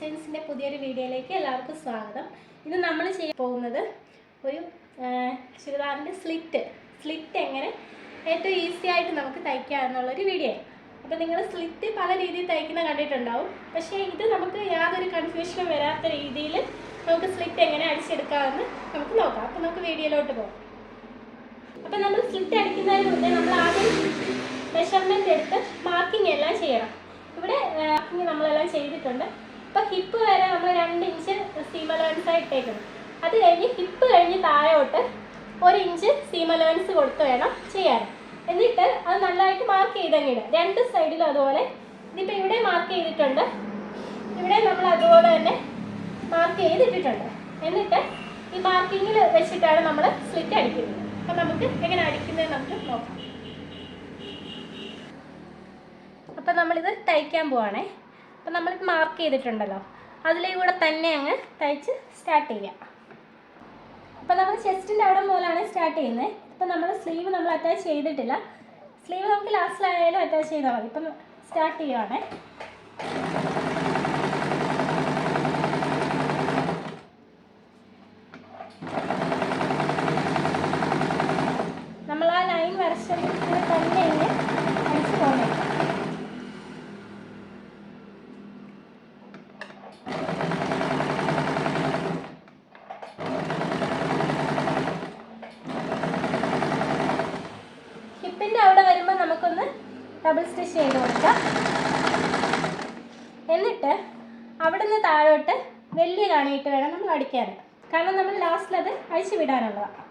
ഡിസൈൻസിൻ്റെ പുതിയൊരു വീഡിയോയിലേക്ക് എല്ലാവർക്കും സ്വാഗതം. ഇന്ന് നമ്മൾ ചെയ്യാൻ പോകുന്നത് ഒരു ചുരിദാറിൻ്റെ സ്ലിറ്റ് എങ്ങനെ ഏറ്റവും ഈസി ആയിട്ട് നമുക്ക് തയ്ക്കുക എന്നുള്ളൊരു വീഡിയോ. അപ്പോൾ നിങ്ങൾ സ്ലിറ്റ് പല രീതിയിൽ തയ്ക്കുന്ന കണ്ടിട്ടുണ്ടാവും. പക്ഷേ ഇത് നമുക്ക് യാതൊരു കൺഫ്യൂഷനും വരാത്ത രീതിയിൽ നമുക്ക് സ്ലിറ്റ് എങ്ങനെ അടിച്ചെടുക്കാമെന്ന് നമുക്ക് നോക്കാം. അപ്പോൾ നമുക്ക് വീഡിയോയിലോട്ട് പോകാം. അപ്പോൾ നമ്മൾ സ്ലിറ്റ് അടിക്കുന്നതിന് മുന്നേ നമ്മൾ ആദ്യം മെഷർമെൻറ്റ് എടുത്ത് മാർക്കിംഗ് എല്ലാം ചെയ്യണം. ഇവിടെ മാർക്കിംഗ് നമ്മളെല്ലാം ചെയ്തിട്ടുണ്ട്. ഇപ്പോൾ ഹിപ്പ് വരെ നമ്മൾ 2 ഇഞ്ച് സീം അലവൻസായി ഇട്ടേക്കണം. അത് കഴിഞ്ഞ് ഹിപ്പ് കഴിഞ്ഞ് താഴോട്ട് 1 ഇഞ്ച് സീം അലവൻസ് കൊടുത്ത് വേണം ചെയ്യാൻ. എന്നിട്ട് അത് നല്ലതായിട്ട് മാർക്ക് ചെയ്തങ്ങിടുക. 2 സൈഡിലും അതുപോലെ. ഇതിപ്പോൾ ഇവിടെ മാർക്ക് ചെയ്തിട്ടുണ്ട്, ഇവിടെ നമ്മൾ അതുപോലെ തന്നെ മാർക്ക് ചെയ്തിട്ടിട്ടുണ്ട്. എന്നിട്ട് ഈ മാർക്കിങ്ങിൽ വെച്ചിട്ടാണ് നമ്മൾ സ്ലിറ്റ് അടിക്കുന്നത്. അപ്പം നമുക്ക് എങ്ങനെ അടിക്കുന്നത് നമുക്ക് നോക്കാം. അപ്പം നമ്മളിത് തയ്ക്കാൻ പോവാണേ. അപ്പം നമ്മളിത് മാർക്ക് ചെയ്തിട്ടുണ്ടല്ലോ, അതിലേ കൂടെ തന്നെ അങ്ങ് തയ്ച്ച് സ്റ്റാർട്ട് ചെയ്യാം. അപ്പം നമ്മൾ ചെസ്റ്റിൻ്റെ അവിടെ മുതലാണ് സ്റ്റാർട്ട് ചെയ്യുന്നത്. ഇപ്പം നമ്മൾ സ്ലീവ് നമ്മൾ അറ്റാച്ച് ചെയ്തിട്ടില്ല. സ്ലീവ് നമുക്ക് ലാസ്റ്റിലായാലും അറ്റാച്ച് ചെയ്താൽ മതി. ഇപ്പം സ്റ്റാർട്ട് ചെയ്യുവാണേ. നമ്മൾ ആ ലൈൻ വരച്ചതിൽ തന്നെ ഇങ്ങനെ അടിച്ച് പോകണം. ഹിപ്പിൻ്റെ അവിടെ വരുമ്പോൾ നമുക്കൊന്ന് ഡബിൾ സ്റ്റിച്ച് ചെയ്ത് കൊടുക്കാം. എന്നിട്ട് അവിടെ നിന്ന് താഴോട്ട് വലിയ കാണിയിട്ട് വേണം നമ്മൾ അടിക്കാൻ. കാരണം നമ്മൾ ലാസ്റ്റിലത് അഴിച്ചു വിടാനുള്ളതാണ്.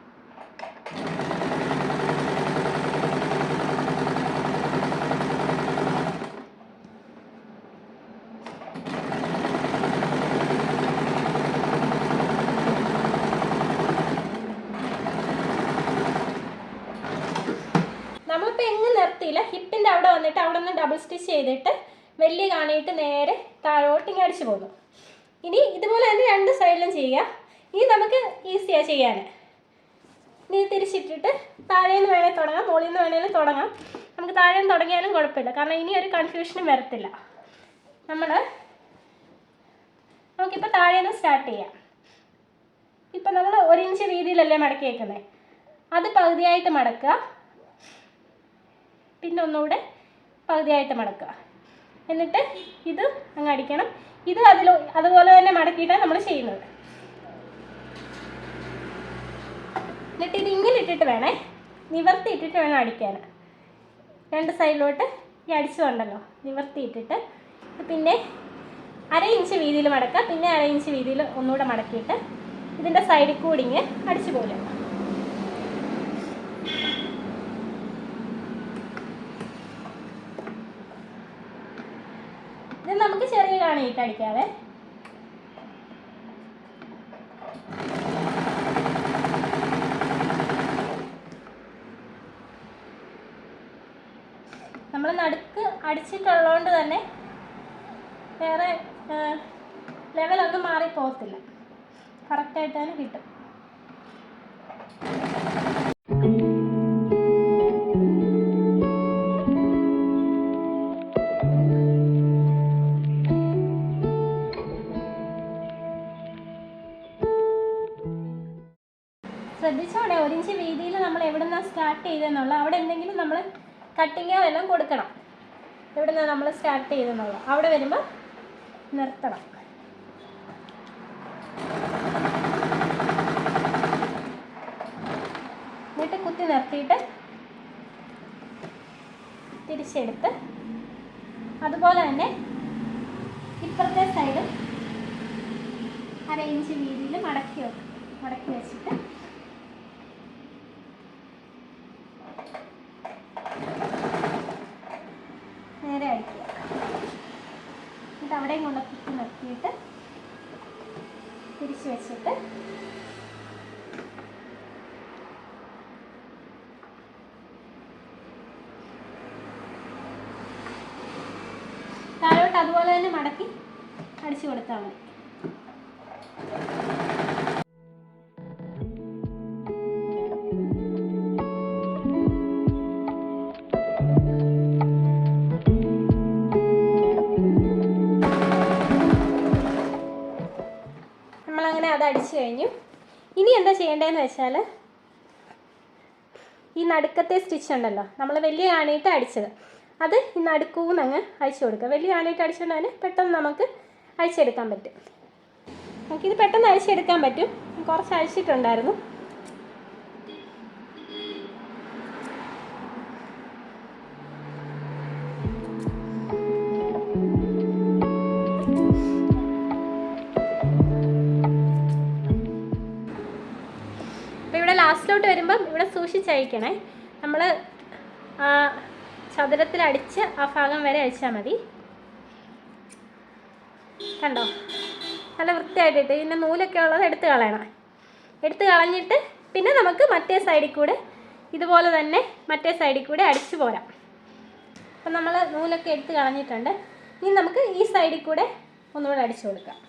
നമ്മളിപ്പോൾ എങ്ങും നിർത്തിയില്ല. ഹിപ്പിൻ്റെ അവിടെ വന്നിട്ട് അവിടെ നിന്ന് ഡബിൾ സ്റ്റിച്ച് ചെയ്തിട്ട് വലിയ കാണിയിട്ട് നേരെ താഴോട്ട് ഇങ്ങനെ അടിച്ചു പോകുന്നു. ഇനി ഇതുപോലെ തന്നെ 2 സൈഡിലും ചെയ്യുക. ഇനി നമുക്ക് ഈസിയാണ് ചെയ്യാൻ. ഇനി തിരിച്ചിട്ടിട്ട് താഴേന്ന് വേണേൽ തുടങ്ങാം, മുകളിൽ നിന്ന് വേണേലും തുടങ്ങാം. നമുക്ക് താഴേന്ന് തുടങ്ങിയാലും കുഴപ്പമില്ല, കാരണം ഇനി ഒരു കൺഫ്യൂഷനും വരത്തില്ല. നമുക്കിപ്പോൾ താഴേന്ന് സ്റ്റാർട്ട് ചെയ്യാം. ഇപ്പം നമ്മൾ 1 ഇഞ്ച് വീതിയിലല്ലേ മടക്കി വയ്ക്കുന്നത്, അത് പകുതിയായിട്ട് മടക്കുക. പിന്നെ ഒന്നുകൂടെ പകുതിയായിട്ട് മടക്കുക. എന്നിട്ട് ഇത് അങ്ങ് അടിക്കണം. ഇത് അതുപോലെ തന്നെ മടക്കിയിട്ടാണ് നമ്മൾ ചെയ്യുന്നത്. എന്നിട്ട് ഇത് ഇങ്ങനെ ഇട്ടിട്ട് വേണേ, നിവർത്തി ഇട്ടിട്ട് വേണം അടിക്കാൻ. 2 സൈഡിലോട്ട് ഈ അടിച്ചുകൊണ്ടല്ലോ നിവർത്തി ഇട്ടിട്ട് പിന്നെ 1/2 ഇഞ്ച് വീതിയിൽ മടക്കുക. പിന്നെ 1/2 ഇഞ്ച് വീതിയിൽ ഒന്നുകൂടെ മടക്കിയിട്ട് ഇതിൻ്റെ സൈഡിൽ കൂടി ഇങ്ങനെ അടിച്ചു പോലെ. ഇത് നമുക്ക് ചെറിയ കാണിയിട്ട് അടിക്കാതെ. നമ്മൾ നടുക്ക് അടിച്ചിട്ടുള്ളതുകൊണ്ട് തന്നെ വേറെ ലെവലൊന്നും മാറിപ്പോകത്തില്ല, കറക്റ്റായിട്ട് തന്നെ കിട്ടും. ശ്രദ്ധിച്ചോടെ, 1 ഇഞ്ച് വീതിയിൽ നമ്മൾ എവിടെ നിന്നാണ് സ്റ്റാർട്ട് ചെയ്തതെന്നുള്ള അവിടെ എന്തെങ്കിലും നമ്മൾ കട്ടിങ്ങോ എല്ലാം കൊടുക്കണം. എവിടെ നിന്നാണ് നമ്മൾ സ്റ്റാർട്ട് ചെയ്തെന്നുള്ള അവിടെ വരുമ്പോൾ നിർത്തണം. എന്നിട്ട് കുത്തി നിർത്തിയിട്ട് തിരിച്ചെടുത്ത് അതുപോലെ തന്നെ ഇപ്പുറത്തെ സൈഡ് 1/2 ഇഞ്ച് വീതിയിൽ മടക്കി വെച്ചിട്ട് നേരെ അടിക്കുക. എന്നിട്ട് അവിടെയും കൊണ്ട് കുത്തി നിർത്തിയിട്ട് തിരിച്ച് വെച്ചിട്ട് താഴോട്ട് അതുപോലെ തന്നെ മടക്കി അടിച്ചു കൊടുത്താൽ മതി. അടിച്ചു കഴിഞ്ഞു. ഇനി എന്താ ചെയ്യേണ്ടതെന്ന് വെച്ചാൽ ഈ നടുക്കത്തെ സ്റ്റിച്ച് ഉണ്ടല്ലോ, നമ്മൾ വലിയ ആണിയിട്ട് അടിച്ചത്, അത് ഈ നടുക്കൂന്ന് അങ്ങ് അഴിച്ചു കൊടുക്കുക. വലിയ ആണിയിട്ട് അടിച്ചുകൊണ്ട് തന്നെ പെട്ടെന്ന് നമുക്ക് അഴിച്ചെടുക്കാൻ പറ്റും. നമുക്കിത് പെട്ടെന്ന് അഴിച്ചെടുക്കാൻ പറ്റും. കുറച്ച് അഴിച്ചിട്ടുണ്ടായിരുന്നു. അപ്പോൾ ഇവിടെ ലാസ്റ്റിലോട്ട് വരുമ്പം ഇവിടെ സൂക്ഷിച്ചഴിക്കണേ. നമ്മൾ ചതുരത്തിലടിച്ച് ആ ഭാഗം വരെ അഴിച്ചാൽ മതി. കണ്ടോ, നല്ല വൃത്തിയായിട്ടിട്ട് ഇതിൻ്റെ നൂലൊക്കെ ഉള്ളത് എടുത്ത് കളയണം. എടുത്ത് കളഞ്ഞിട്ട് പിന്നെ നമുക്ക് മറ്റേ സൈഡിൽ കൂടെ ഇതുപോലെ തന്നെ മറ്റേ സൈഡിൽ കൂടെ അടിച്ചു പോരാം. അപ്പം നമ്മൾ നൂലൊക്കെ എടുത്ത് കളഞ്ഞിട്ടുണ്ട്. ഇനി നമുക്ക് ഈ സൈഡിൽ കൂടെ ഒന്നുകൂടെ അടിച്ചു കൊടുക്കാം.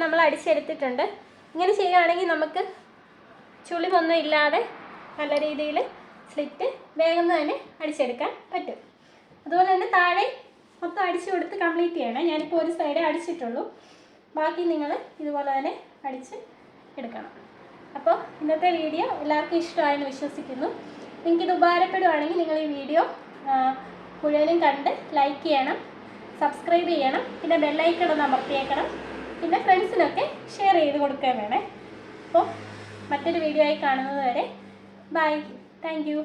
നമ്മൾ അടിച്ചെടുത്തിട്ടുണ്ട്. ഇങ്ങനെ ചെയ്യുകയാണെങ്കിൽ നമുക്ക് ചുളിവൊന്നും ഇല്ലാതെ നല്ല രീതിയിൽ സ്ലിറ്റ് വേഗം തന്നെ അടിച്ചെടുക്കാൻ പറ്റും. അതുപോലെ തന്നെ താഴെ മൊത്തം അടിച്ചു കൊടുത്ത് കംപ്ലീറ്റ് ചെയ്യണം. ഞാനിപ്പോൾ ഒരു സൈഡേ അടിച്ചിട്ടുള്ളൂ, ബാക്കി നിങ്ങൾ ഇതുപോലെ തന്നെ അടിച്ച് എടുക്കണം. അപ്പോൾ ഇന്നത്തെ വീഡിയോ എല്ലാവർക്കും ഇഷ്ടമായെന്ന് വിശ്വസിക്കുന്നു. നിങ്ങൾക്കിത് ഉപകാരപ്പെടുകയാണെങ്കിൽ നിങ്ങൾ ഈ വീഡിയോ മുഴുവനും കണ്ട് ലൈക്ക് ചെയ്യണം, സബ്സ്ക്രൈബ് ചെയ്യണം, പിന്നെ ബെല്ലൈക്കൺ ഒന്ന് അമർത്തിയേക്കണം. പിന്നെ ഫ്രണ്ട്സിനൊക്കെ ഷെയർ ചെയ്ത് കൊടുക്കാൻ വേണേ. അപ്പോൾ മറ്റൊരു വീഡിയോ ആയി കാണുന്നത് വരെ ബൈ. Thank you.